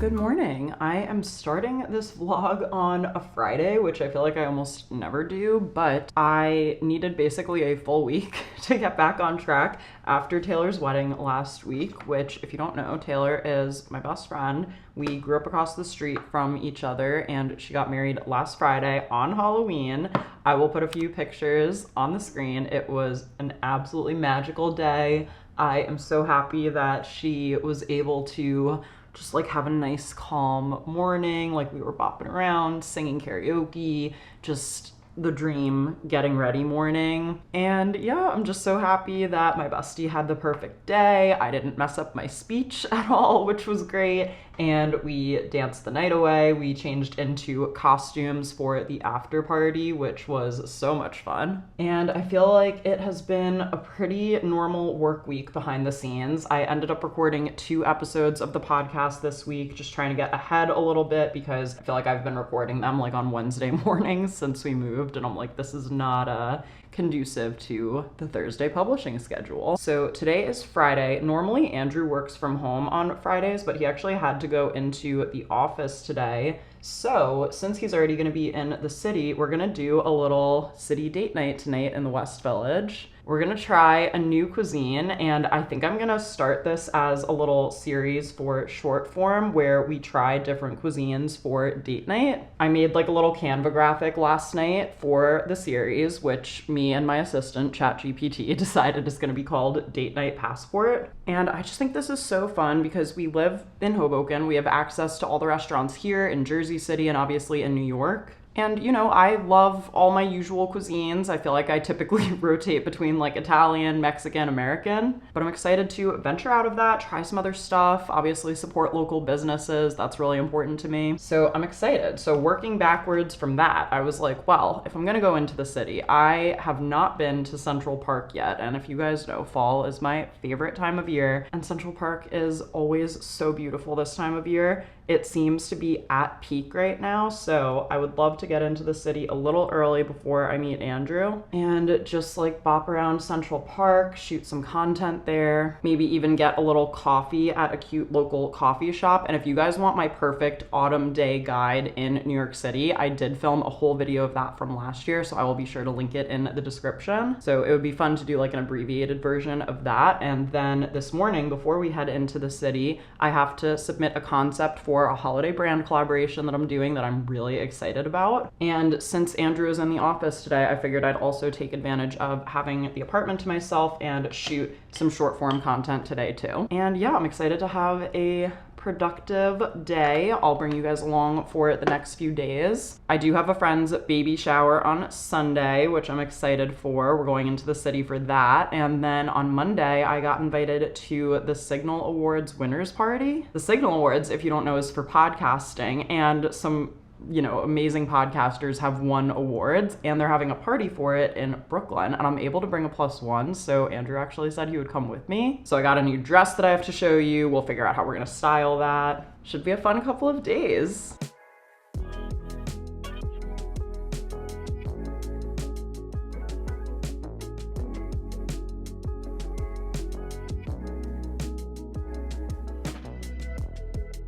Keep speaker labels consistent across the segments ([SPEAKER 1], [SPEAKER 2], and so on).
[SPEAKER 1] Good morning. I am starting this vlog on a Friday, which I feel like I almost never do, but I needed basically a full week to get back on track after Taylor's wedding last week, which, if you don't know, Taylor is my best friend. We grew up across the street from each other and she got married last Friday on Halloween. I will put a few pictures on the screen. It was an absolutely magical day. I am so happy that she was able to just like have a nice calm morning. Like, we were bopping around, singing karaoke, just the dream getting ready morning. And yeah, I'm just so happy that my bestie had the perfect day. I didn't mess up my speech at all, which was great. And we danced the night away. We changed into costumes for the after party, which was so much fun. And I feel like it has been a pretty normal work week behind the scenes. I ended up recording 2 episodes of the podcast this week, just trying to get ahead a little bit because I feel like I've been recording them like on Wednesday mornings since we moved, and I'm like, this is not conducive to the Thursday publishing schedule. So today is Friday. Normally Andrew works from home on Fridays, but he actually had to go into the office today. So since he's already gonna be in the city, we're gonna do a little city date night tonight in the West Village. We're gonna try a new cuisine, and I think I'm gonna start this as a little series for short form where we try different cuisines for date night. I made like a little Canva graphic last night for the series, which me and my assistant, ChatGPT, decided is gonna be called Date Night Passport. And I just think this is so fun because we live in Hoboken. We have access to all the restaurants here in Jersey City and obviously in New York. And, you know, I love all my usual cuisines. I feel like I typically rotate between like Italian, Mexican, American, but I'm excited to venture out of that, try some other stuff, obviously support local businesses. That's really important to me. So I'm excited. So working backwards from that, I was like, well, if I'm gonna go into the city, I have not been to Central Park yet. And if you guys know, fall is my favorite time of year, and Central Park is always so beautiful this time of year. It seems to be at peak right now, so I would love to get into the city a little early before I meet Andrew and just like bop around Central Park, shoot some content there, maybe even get a little coffee at a cute local coffee shop. And if you guys want my perfect autumn day guide in New York City, I did film a whole video of that from last year, so I will be sure to link it in the description. So it would be fun to do like an abbreviated version of that. And then this morning, before we head into the city, I have to submit a concept for a holiday brand collaboration that I'm doing that I'm really excited about. And since Andrew is in the office today, I figured I'd also take advantage of having the apartment to myself and shoot some short form content today too. And yeah, I'm excited to have a productive day. I'll bring you guys along for the next few days. I do have a friend's baby shower on Sunday, which I'm excited for. We're going into the city for that. And then on Monday, I got invited to the Signal Awards winners party. The Signal Awards, if you don't know, is for podcasting, and some amazing podcasters have won awards, and they're having a party for it in Brooklyn, and I'm able to bring a +1, so Andrew actually said he would come with me. So I got a new dress that I have to show you. We'll figure out how we're gonna style that. Should be a fun couple of days.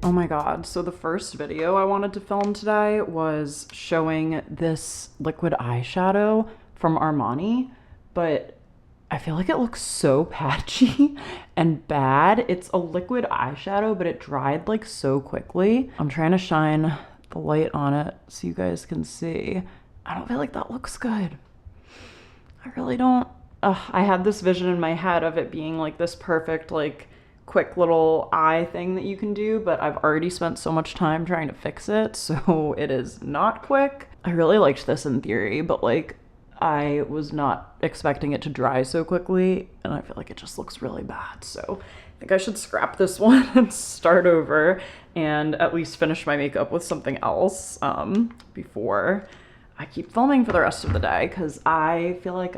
[SPEAKER 1] Oh my god, so the first video I wanted to film today was showing this liquid eyeshadow from Armani, but I feel like it looks so patchy and bad. It's a liquid eyeshadow, but it dried like so quickly. I'm trying to shine the light on it so you guys can see. I don't feel like that looks good. I really don't. I had this vision in my head of it being like this perfect, like, quick little eye thing that you can do, but I've already spent so much time trying to fix it, so it is not quick. I really liked this in theory, but like, I was not expecting it to dry so quickly, and I feel like it just looks really bad. So I think I should scrap this one and start over and at least finish my makeup with something else before I keep filming for the rest of the day, because I feel like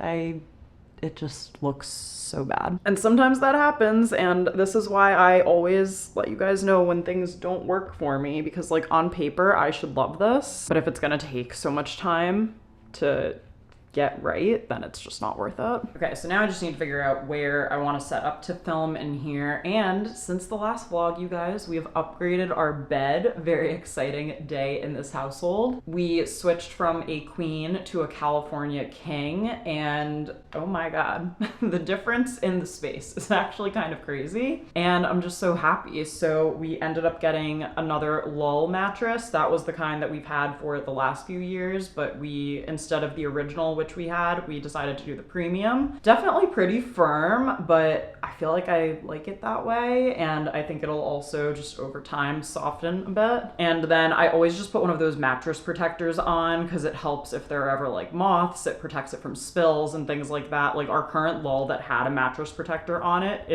[SPEAKER 1] it just looks so bad. And sometimes that happens, and this is why I always let you guys know when things don't work for me, because like on paper I should love this, but if it's gonna take so much time to get right, then it's just not worth it. Okay, so now I just need to figure out where I want to set up to film in here. And since the last vlog, you guys, we have upgraded our bed. Very exciting day in this household. We switched from a queen to a California king, and oh my God, the difference in the space is actually kind of crazy. And I'm just so happy. So we ended up getting another lull mattress. That was the kind that we've had for the last few years, but we, instead of the original, which we had, we decided to do the premium. Definitely pretty firm, but I feel like I like it that way, and I think it'll also just over time soften a bit. And then I always just put one of those mattress protectors on because it helps if there are ever like moths, it protects it from spills and things like that. Like our current lull that had a mattress protector on it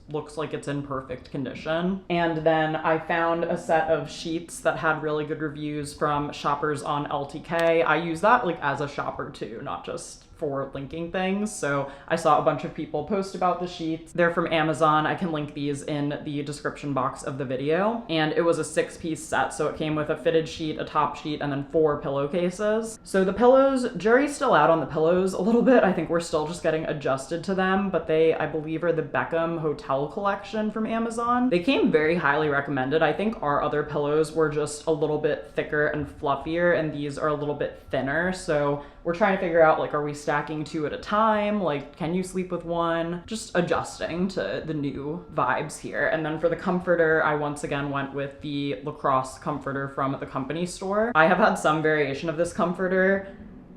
[SPEAKER 1] looks like it's in perfect condition. And then I found a set of sheets that had really good reviews from shoppers on LTK. I use that like as a shopper too, not just for linking things. So I saw a bunch of people post about the sheets. They're from Amazon. I can link these in the description box of the video. And it was a 6-piece set. So it came with a fitted sheet, a top sheet, and then 4 pillowcases. So the pillows, jury's still out on the pillows a little bit. I think we're still just getting adjusted to them, but they, I believe, are the Beckham Hotel collection from Amazon. They came very highly recommended. I think our other pillows were just a little bit thicker and fluffier, and these are a little bit thinner. So we're trying to figure out, like, are we stacking 2 at a time? Like, can you sleep with one? Just adjusting to the new vibes here. And then for the comforter, I once again went with the lacrosse comforter from the company store. I have had some variation of this comforter,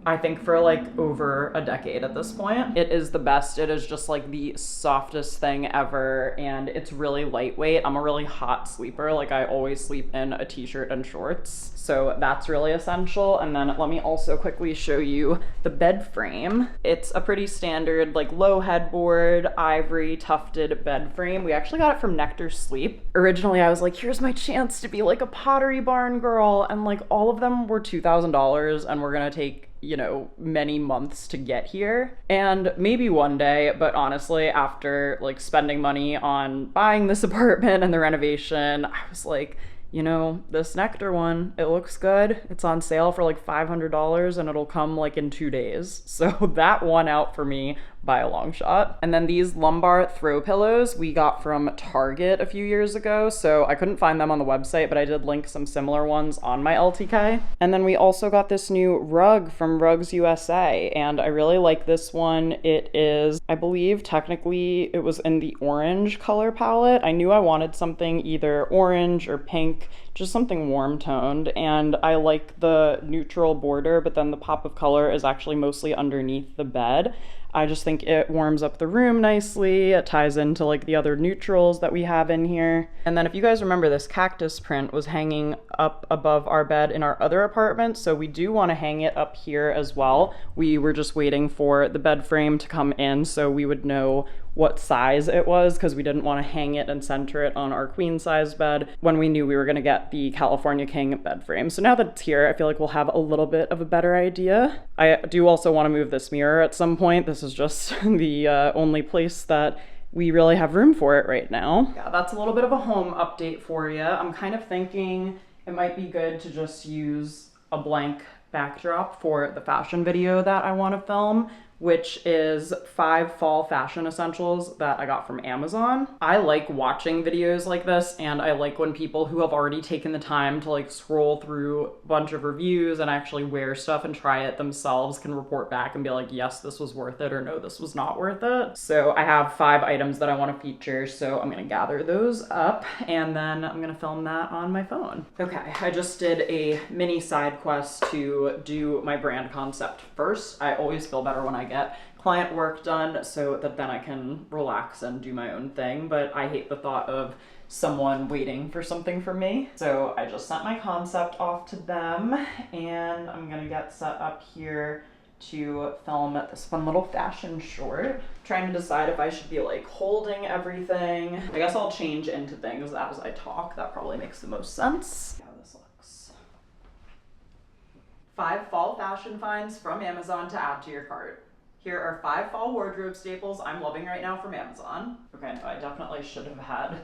[SPEAKER 1] I think, for like over a decade at this point. It is the best. It is just like the softest thing ever, and it's really lightweight. I'm a really hot sleeper. Like I always sleep in a t-shirt and shorts, so that's really essential. And then let me also quickly show you the bed frame. It's a pretty standard like low headboard, ivory tufted bed frame. We actually got it from Nectar Sleep. Originally I was like, here's my chance to be like a Pottery Barn girl, and like all of them were $2,000 and we're gonna take, you know, many months to get here. And maybe one day, but honestly, after like spending money on buying this apartment and the renovation, I was like, you know, this Nectar one, it looks good. It's on sale for like $500 and it'll come like in 2 days. So that won out for me by a long shot. And then these lumbar throw pillows we got from Target a few years ago. So I couldn't find them on the website, but I did link some similar ones on my LTK. And then we also got this new rug from Rugs USA, and I really like this one. It is, I believe technically it was in the orange color palette. I knew I wanted something either orange or pink, just something warm toned, and I like the neutral border, but then the pop of color is actually mostly underneath the bed. I just think it warms up the room nicely. It ties into like the other neutrals that we have in here. And then if you guys remember, this cactus print was hanging up above our bed in our other apartment, so we do want to hang it up here as well. We were just waiting for the bed frame to come in so we would know what size it was, because we didn't want to hang it and center it on our queen size bed when we knew we were going to get the California King bed frame. So now that it's here, I feel like we'll have a little bit of a better idea. I do also want to move this mirror at some point. This is just the only place that we really have room for it right now. Yeah, that's a little bit of a home update for you. I'm kind of thinking it might be good to just use a blank backdrop for the fashion video that I want to film, which is 5 fall fashion essentials that I got from Amazon. I like watching videos like this, and I like when people who have already taken the time to like scroll through a bunch of reviews and actually wear stuff and try it themselves can report back and be like, yes, this was worth it, or no, this was not worth it. So I have 5 items that I want to feature, so I'm gonna gather those up and then I'm gonna film that on my phone. Okay, I just did a mini side quest to do my brand concept first. I always feel better when I get client work done so that then I can relax and do my own thing, but I hate the thought of someone waiting for something from me. So I just sent my concept off to them, and I'm gonna get set up here to film this fun little fashion short. Trying to decide if I should be like holding everything. I guess I'll change into things as I talk. That probably makes the most sense. See how this looks. 5 fall fashion finds from Amazon to add to your cart. Here are 5 fall wardrobe staples I'm loving right now from Amazon. Okay, no, I definitely should have had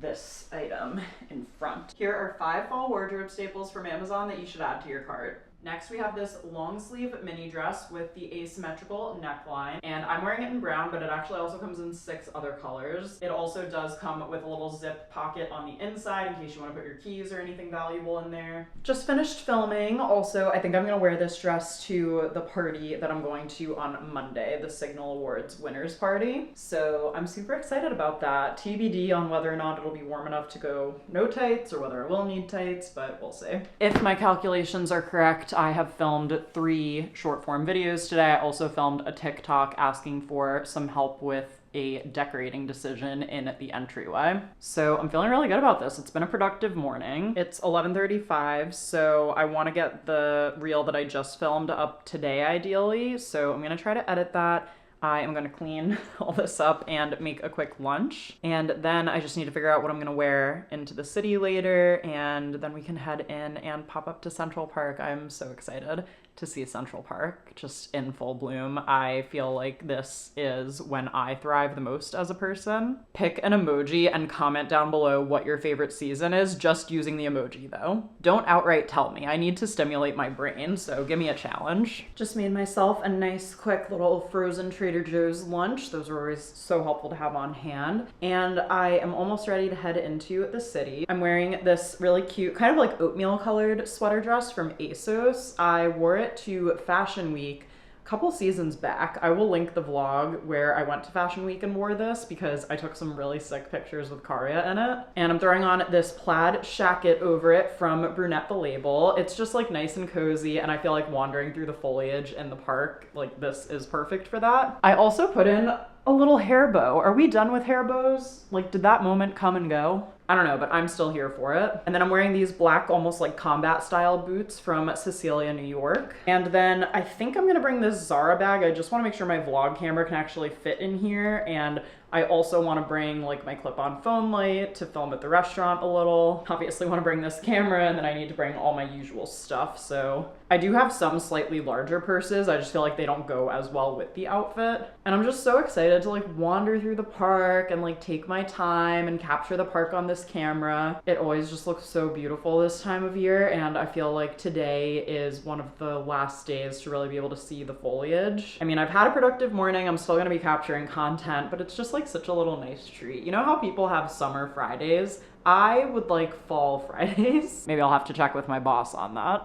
[SPEAKER 1] this item in front. Here are 5 fall wardrobe staples from Amazon that you should add to your cart. Next, we have this long sleeve mini dress with the asymmetrical neckline, and I'm wearing it in brown, but it actually also comes in 6 other colors. It also does come with a little zip pocket on the inside in case you want to put your keys or anything valuable in there. Just finished filming. Also, I think I'm gonna wear this dress to the party that I'm going to on Monday, the Signal Awards winners party. So I'm super excited about that. TBD on whether or not it'll be warm enough to go no tights or whether I will need tights, but we'll see. If my calculations are correct, I have filmed 3 short form videos today. I also filmed a TikTok asking for some help with a decorating decision in the entryway. So I'm feeling really good about this. It's been a productive morning. It's 11:35, so I want to get the reel that I just filmed up today ideally. So I'm gonna try to edit that. I am gonna clean all this up and make a quick lunch. And then I just need to figure out what I'm gonna wear into the city later, and then we can head in and pop up to Central Park. I'm so excited to see Central Park just in full bloom. I feel like this is when I thrive the most as a person. Pick an emoji and comment down below what your favorite season is, just using the emoji though. Don't outright tell me. I need to stimulate my brain, so give me a challenge. Just made myself a nice quick little frozen Trader Joe's lunch. Those are always so helpful to have on hand. And I am almost ready to head into the city. I'm wearing this really cute, kind of like oatmeal colored sweater dress from ASOS. I wore it to Fashion Week a couple seasons back. I will link the vlog where I went to Fashion Week and wore this because I took some really sick pictures with Karya in it. And I'm throwing on this plaid shacket over it from Brunette the Label. It's just like nice and cozy, and I feel like wandering through the foliage in the park, like this is perfect for that. I also put in a little hair bow. Are we done with hair bows? Like, did that moment come and go? I don't know, but I'm still here for it. And then I'm wearing these black, almost like combat style boots from Cecilia, New York. And then I think I'm gonna bring this Zara bag. I just wanna make sure my vlog camera can actually fit in here. And I also wanna bring like my clip-on phone light to film at the restaurant a little. Obviously wanna bring this camera, and then I need to bring all my usual stuff. So I do have some slightly larger purses. I just feel like they don't go as well with the outfit. And I'm just so excited to like wander through the park and like take my time and capture the park on this camera. It always just looks so beautiful this time of year, and I feel like today is one of the last days to really be able to see the foliage. I mean, I've had a productive morning. I'm still gonna be capturing content, but it's just like such a little nice treat. You know how people have summer Fridays? I would like fall Fridays. Maybe I'll have to check with my boss on that.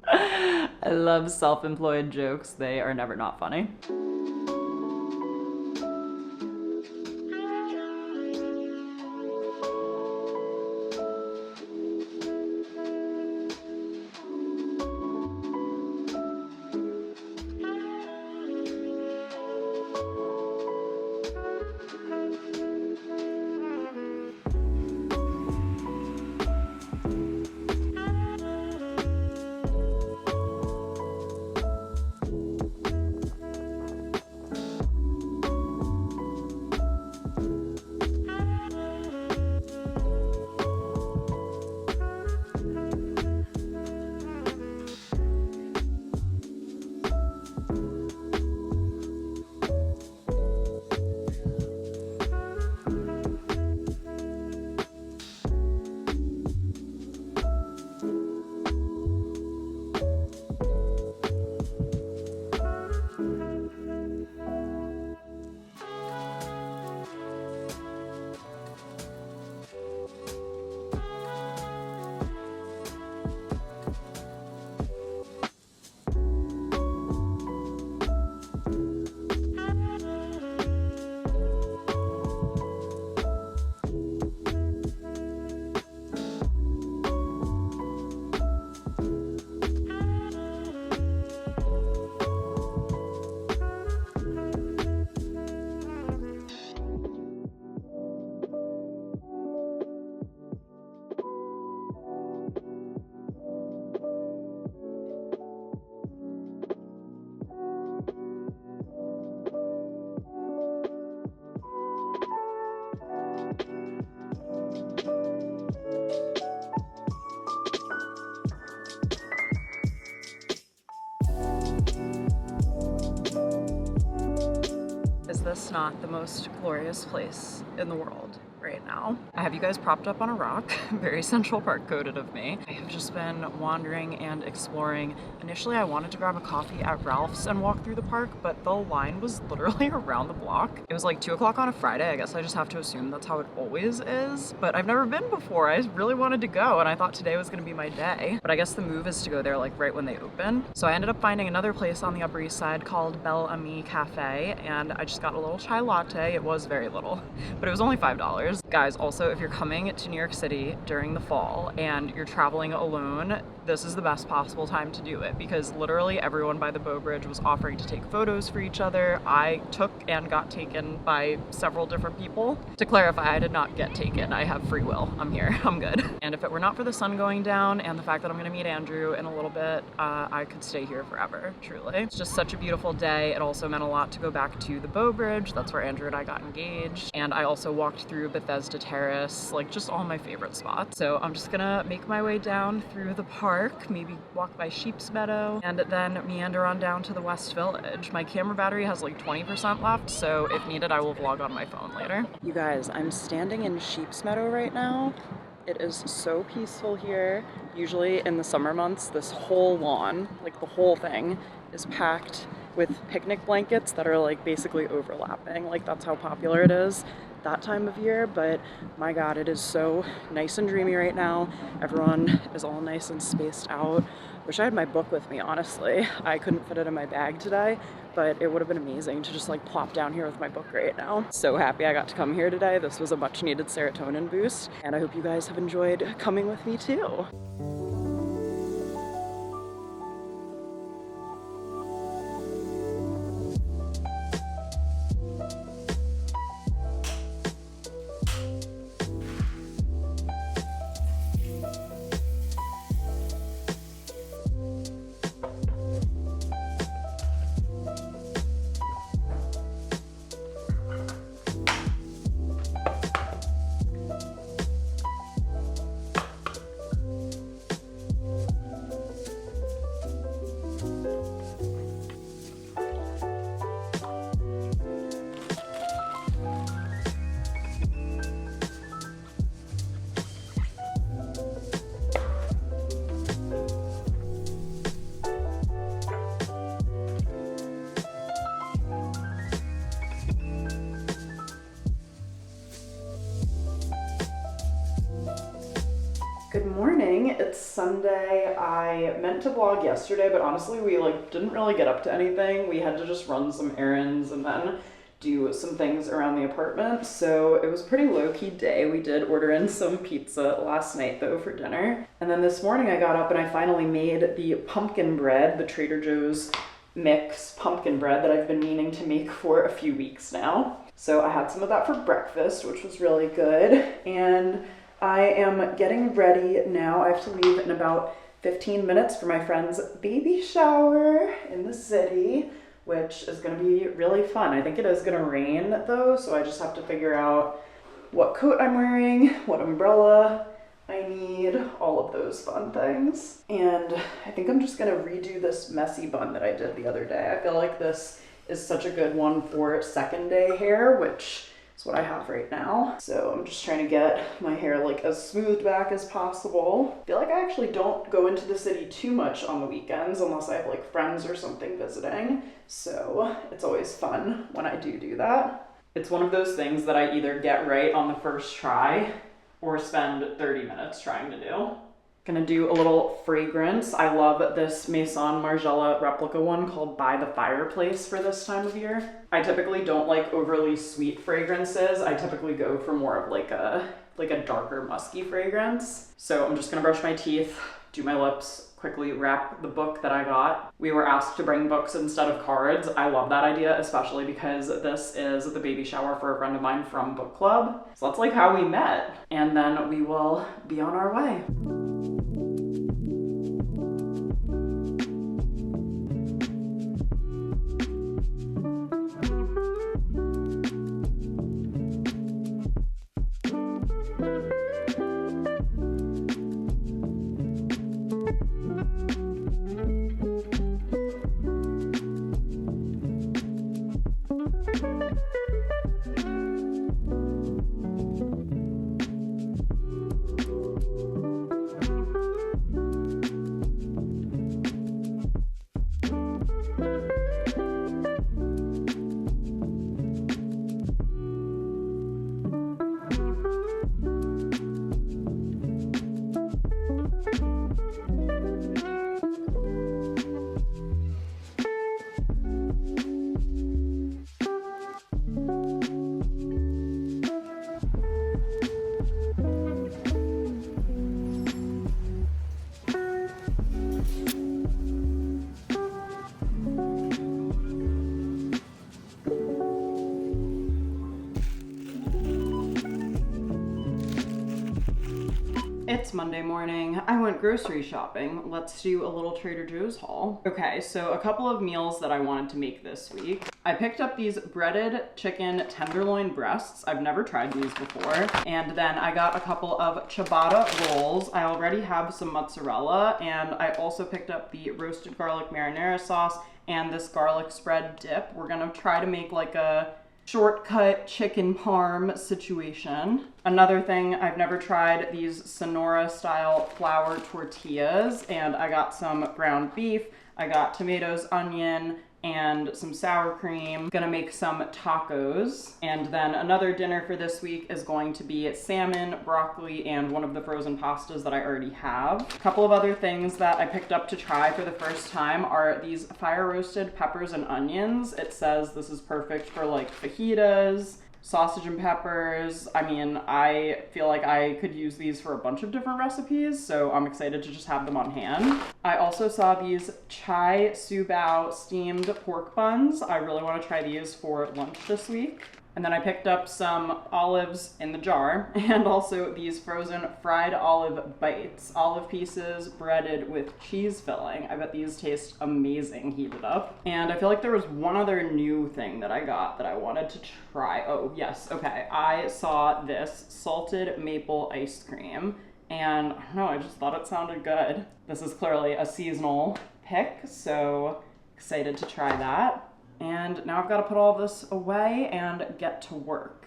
[SPEAKER 1] I love self-employed jokes. They are never not funny. Is this not the most glorious place in the world right now. I have you guys propped up on a rock, very Central Park coded of me. I have just been wandering and exploring. Initially, I wanted to grab a coffee at Ralph's and walk through the park, but the line was literally around the block. It was like 2 o'clock on a Friday. I guess I just have to assume that's how it always is, but I've never been before. I really wanted to go and I thought today was gonna be my day, but I guess the move is to go there like right when they open. So I ended up finding another place on the Upper East Side called Belle Amie Cafe, and I just got a little chai latte. It was very little, but it was only $5. Guys, also, if you're coming to New York City during the fall and you're traveling alone, this is the best possible time to do it because literally everyone by the Bow Bridge was offering to take photos for each other. I took and got taken by several different people. To clarify, I did not get taken. I have free will. I'm here. I'm good. And if it were not for the sun going down and the fact that I'm gonna meet Andrew in a little bit, I could stay here forever, truly. It's just such a beautiful day. It also meant a lot to go back to the Bow Bridge. That's where Andrew and I got engaged. And I also walked through Bethesda Terrace, like just all my favorite spots. So I'm just gonna make my way down through the park, maybe walk by Sheep's Meadow, and then meander on down to the West Village. My camera battery has like 20% left, so if needed, I will vlog on my phone later. You guys, I'm standing in Sheep's Meadow right now. It is so peaceful here. Usually in the summer months, this whole lawn, like the whole thing, is packed with picnic blankets that are like basically overlapping. Like that's how popular it is that time of year, but my God, it is so nice and dreamy right now. Everyone is all nice and spaced out. Wish I had my book with me, honestly. I couldn't fit it in my bag today, but it would have been amazing to just like plop down here with my book right now. So happy I got to come here today. This was a much needed serotonin boost, and I hope you guys have enjoyed coming with me too. Good morning, it's Sunday. I meant to vlog yesterday, but honestly we didn't really get up to anything. We had to just run some errands and then do some things around the apartment. So it was a pretty low-key day. We did order in some pizza last night though for dinner. And then this morning I got up and I finally made the pumpkin bread, the Trader Joe's mix pumpkin bread that I've been meaning to make for a few weeks now. So I had some of that for breakfast, which was really good. And I am getting ready now. I have to leave in about 15 minutes for my friend's baby shower in the city, which is going to be really fun. I think it is going to rain though, so I just have to figure out what coat I'm wearing, what umbrella I need, all of those fun things. And I think I'm just going to redo this messy bun that I did the other day. I feel like this is such a good one for second day hair, which is what I have right now. So I'm just trying to get my hair like as smoothed back as possible. I feel like I actually don't go into the city too much on the weekends unless I have like friends or something visiting. So it's always fun when I do that. It's one of those things that I either get right on the first try or spend 30 minutes trying to do. Gonna do a little fragrance. I love this Maison Margiela replica one called By the Fireplace for this time of year. I typically don't like overly sweet fragrances. I typically go for more of like a darker musky fragrance. So I'm just gonna brush my teeth, do my lips, quickly wrap the book that I got. We were asked to bring books instead of cards. I love that idea, especially because this is the baby shower for a friend of mine from book club. So that's like how we met. And then we will be on our way. It's Monday morning. I went grocery shopping. Let's do a little Trader Joe's haul. Okay, so a couple of meals that I wanted to make this week. I picked up these breaded chicken tenderloin breasts. I've never tried these before. And then I got a couple of ciabatta rolls. I already have some mozzarella, and I also picked up the roasted garlic marinara sauce and this garlic spread dip. We're gonna try to make like a shortcut chicken parm situation. Another thing, I've never tried these Sonora style flour tortillas, and I got some ground beef, I got tomatoes, onion, and some sour cream. Gonna make some tacos. And then another dinner for this week is going to be salmon, broccoli, and one of the frozen pastas that I already have. A couple of other things that I picked up to try for the first time are these fire roasted peppers and onions. It says this is perfect for like fajitas, sausage and peppers. I mean, I feel like I could use these for a bunch of different recipes, so I'm excited to just have them on hand. I also saw these chai su bao steamed pork buns. I really want to try these for lunch this week. And then I picked up some olives in the jar, and also these frozen fried olive bites. Olive pieces breaded with cheese filling. I bet these taste amazing heated up. And I feel like there was one other new thing that I got that I wanted to try. Oh, yes, okay. I saw this salted maple ice cream, and I don't know, I just thought it sounded good. This is clearly a seasonal pick, so excited to try that. And now I've got to put all this away and get to work.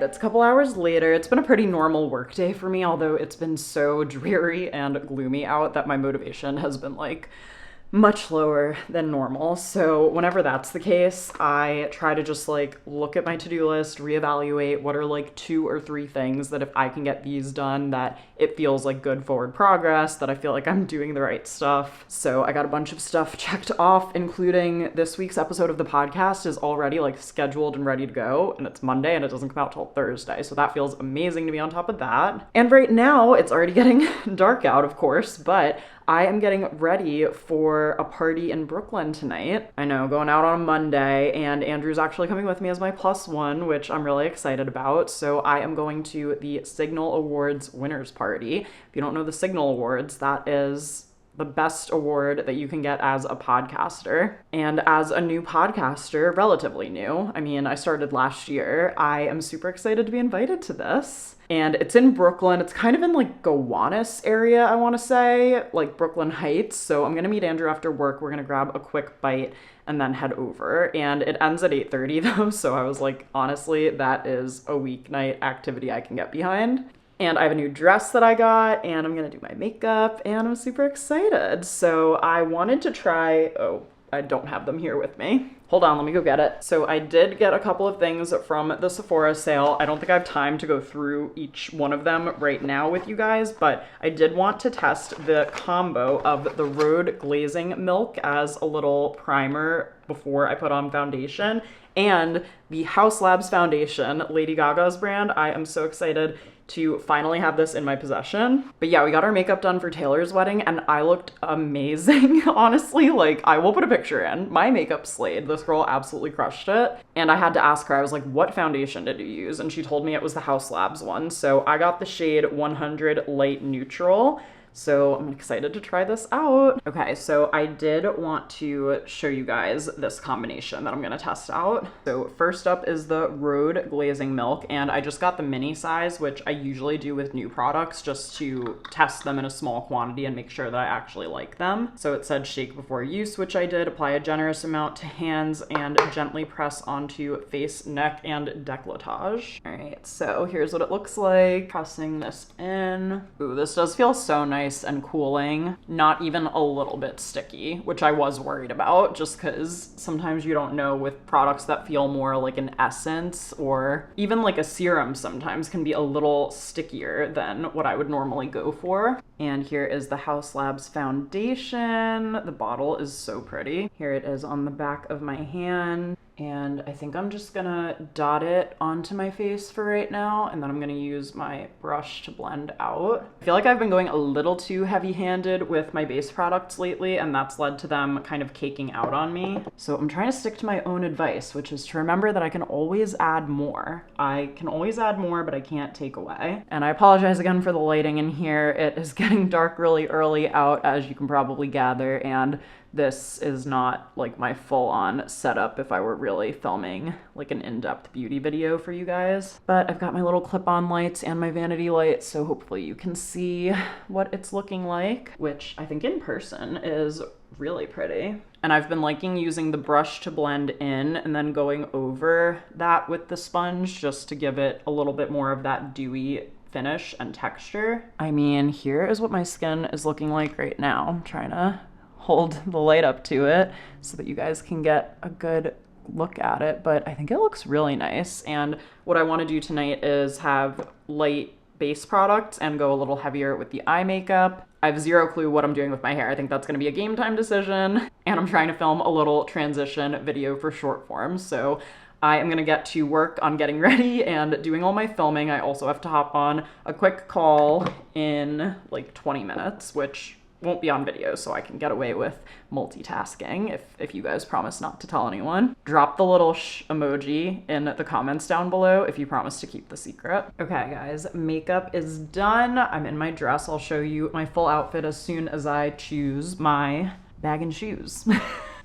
[SPEAKER 1] It's a couple hours later. It's been a pretty normal work day for me, although it's been so dreary and gloomy out that my motivation has been like much lower than normal. So whenever that's the case, I try to just like look at my to-do list, reevaluate what are like 2 or 3 things that if I can get these done, that it feels like good forward progress, that I feel like I'm doing the right stuff. So I got a bunch of stuff checked off, including this week's episode of the podcast is already like scheduled and ready to go, and it's Monday and it doesn't come out till Thursday. So that feels amazing to be on top of that. And right now it's already getting dark out, of course, but I am getting ready for a party in Brooklyn tonight. I know, going out on a Monday, and Andrew's actually coming with me as my +1, which I'm really excited about. So I am going to the Signal Awards winners party. If you don't know the Signal Awards, that is the best award that you can get as a podcaster. And as a new podcaster, relatively new, I mean, I started last year, I am super excited to be invited to this. And it's in Brooklyn. It's kind of in like Gowanus area, I want to say, like Brooklyn Heights. So I'm going to meet Andrew after work. We're going to grab a quick bite and then head over. And it ends at 8:30 though. So I was like, honestly, that is a weeknight activity I can get behind. And I have a new dress that I got, and I'm gonna do my makeup, and I'm super excited. So I wanted to try, oh, I don't have them here with me. Hold on, let me go get it. So I did get a couple of things from the Sephora sale. I don't think I have time to go through each one of them right now with you guys, but I did want to test the combo of the Road Glazing Milk as a little primer before I put on foundation, and the Haus Labs foundation, Lady Gaga's brand. I am so excited to finally have this in my possession. But yeah, we got our makeup done for Taylor's wedding, and I looked amazing, honestly. Like, I will put a picture in. My makeup slayed. This girl absolutely crushed it. And I had to ask her, I was like, what foundation did you use? And she told me it was the Haus Labs one. So I got the shade 100 Light Neutral. So I'm excited to try this out. Okay, so I did want to show you guys this combination that I'm gonna test out. So first up is the Road Glazing Milk, and I just got the mini size, which I usually do with new products just to test them in a small quantity and make sure that I actually like them. So it said shake before use, which I did. Apply a generous amount to hands and gently press onto face, neck, and décolletage. All right, so here's what it looks like. Pressing this in. Ooh, this does feel so nice and cooling, not even a little bit sticky, which I was worried about just because sometimes you don't know with products that feel more like an essence or even like a serum sometimes can be a little stickier than what I would normally go for. And here is the Haus Labs foundation. The bottle is so pretty. Here it is on the back of my hand. And I think I'm just gonna dot it onto my face for right now, and then I'm gonna use my brush to blend out. I feel like I've been going a little too heavy-handed with my base products lately, and that's led to them kind of caking out on me. So I'm trying to stick to my own advice, which is to remember that I can always add more. I can always add more, but I can't take away. And I apologize again for the lighting in here. It is getting dark really early out, as you can probably gather, and this is not like my full-on setup if I were really filming like an in-depth beauty video for you guys. But I've got my little clip-on lights and my vanity light, so hopefully you can see what it's looking like, which I think in person is really pretty. And I've been liking using the brush to blend in and then going over that with the sponge just to give it a little bit more of that dewy finish and texture. I mean, here is what my skin is looking like right now. I'm trying to hold the light up to it so that you guys can get a good look at it, but I think it looks really nice. And what I want to do tonight is have light base products and go a little heavier with the eye makeup. I have zero clue what I'm doing with my hair. I think that's going to be a game time decision, and I'm trying to film a little transition video for short form, so I am going to get to work on getting ready and doing all my filming. I also have to hop on a quick call in like 20 minutes, which won't be on video, so I can get away with multitasking if you guys promise not to tell anyone. Drop the little emoji in the comments down below if you promise to keep the secret. Okay guys, makeup is done. I'm in my dress. I'll show you my full outfit as soon as I choose my bag and shoes.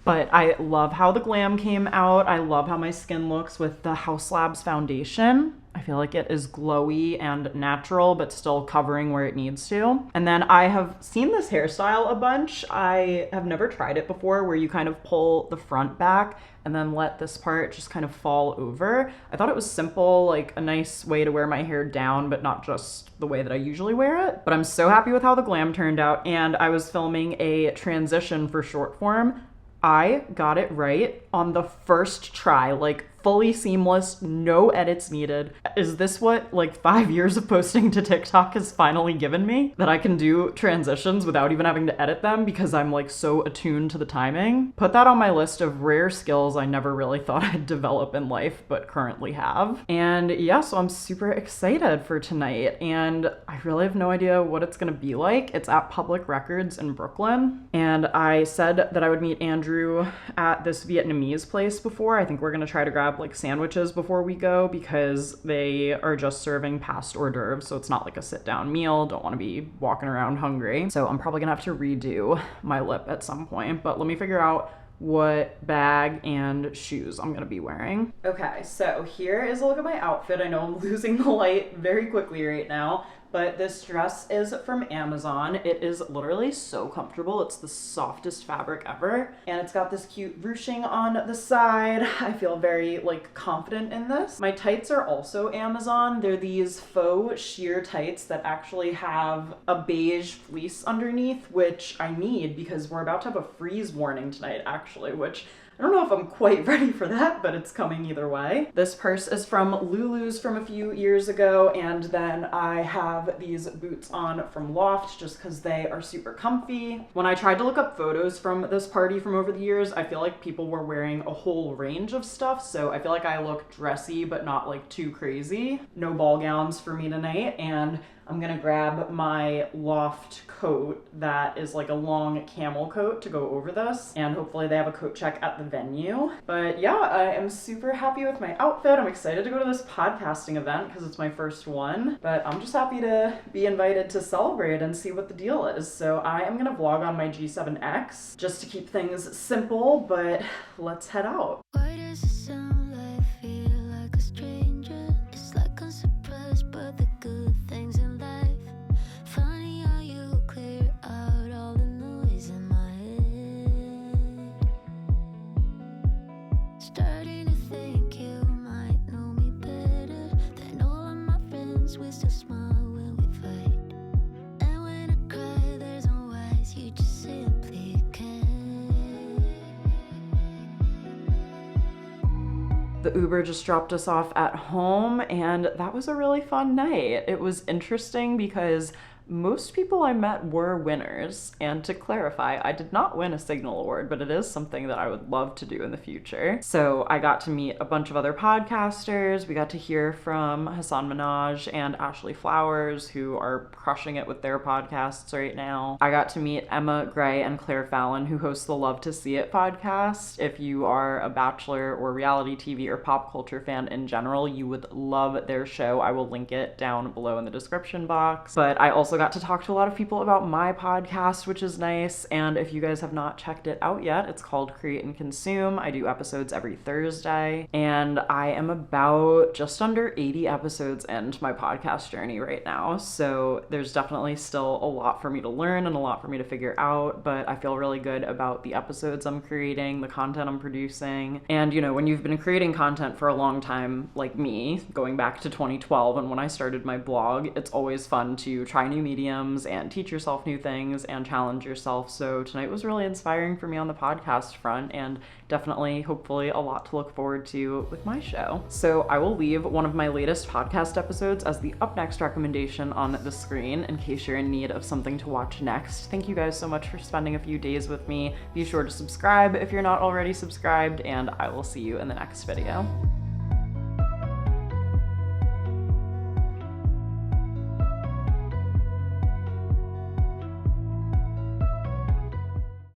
[SPEAKER 1] But I love how the glam came out. I love how my skin looks with the Haus Labs foundation. I feel like it is glowy and natural, but still covering where it needs to. And then I have seen this hairstyle a bunch. I have never tried it before, where you kind of pull the front back and then let this part just kind of fall over. I thought it was simple, like a nice way to wear my hair down, but not just the way that I usually wear it. But I'm so happy with how the glam turned out. And I was filming a transition for short form. I got it right on the first try, like fully seamless, no edits needed. Is this what like 5 years of posting to TikTok has finally given me? That I can do transitions without even having to edit them because I'm like so attuned to the timing? Put that on my list of rare skills I never really thought I'd develop in life, but currently have. And yeah, so I'm super excited for tonight, and I really have no idea what it's gonna be like. It's at Public Records in Brooklyn, and I said that I would meet Andrew at this Vietnamese place before. I think we're gonna try to grab like sandwiches before we go because they are just serving past hors d'oeuvres, so it's not like a sit down meal. Don't want to be walking around hungry. So I'm probably gonna have to redo my lip at some point, but let me figure out what bag and shoes I'm gonna be wearing. Okay, so here is a look at my outfit. I know I'm losing the light very quickly right now, but this dress is from Amazon. It is literally so comfortable. It's the softest fabric ever. And it's got this cute ruching on the side. I feel very like confident in this. My tights are also Amazon. They're these faux sheer tights that actually have a beige fleece underneath, which I need because we're about to have a freeze warning tonight actually, which I don't know if I'm quite ready for that, but it's coming either way. This purse is from Lulu's from a few years ago, and then I have these boots on from Loft just because they are super comfy. When I tried to look up photos from this party from over the years, I feel like people were wearing a whole range of stuff, so I feel like I look dressy but not like too crazy. No ball gowns for me tonight, and I'm gonna grab my Loft coat that is like a long camel coat to go over this, and hopefully they have a coat check at the venue. But yeah, I am super happy with my outfit. I'm excited to go to this podcasting event because it's my first one, but I'm just happy to be invited to celebrate and see what the deal is. So I am gonna vlog on my G7X just to keep things simple, but let's head out.
[SPEAKER 2] Why does it sound like I feel like a stranger? It's like I'm surprised by the good things in life. Funny how you clear out all the noise in my head. Starting to think you might know me better than all of my friends. We still smile when we fight, and when I cry there's no words, you just simply can't.
[SPEAKER 1] The Uber just dropped us off at home, and that was a really fun night. It was interesting because Most people I met were winners, and to clarify, I did not win a Signal Award, but it is something that I would love to do in the future. So I got to meet a bunch of other podcasters. We got to hear from Hassan Minaj and Ashley Flowers, who are crushing it with their podcasts right now. I got to meet Emma Gray and Claire Fallon, who host the Love to See It podcast. If you are a Bachelor or reality TV or pop culture fan in general, you would love their show. I will link it down below in the description box. But I also got to talk to a lot of people about my podcast, which is nice. And if you guys have not checked it out yet, it's called Create and Consume. I do episodes every Thursday, and I am about just under 80 episodes into my podcast journey right now. So there's definitely still a lot for me to learn and a lot for me to figure out, but I feel really good about the episodes I'm creating, the content I'm producing. And you know, when you've been creating content for a long time, like me, going back to 2012 and when I started my blog, it's always fun to try new mediums and teach yourself new things and challenge yourself. So tonight was really inspiring for me on the podcast front, and definitely, hopefully, a lot to look forward to with my show. So I will leave one of my latest podcast episodes as the up next recommendation on the screen in case you're in need of something to watch next. Thank you guys so much for spending a few days with me. Be sure to subscribe if you're not already subscribed, and I will see you in the next video.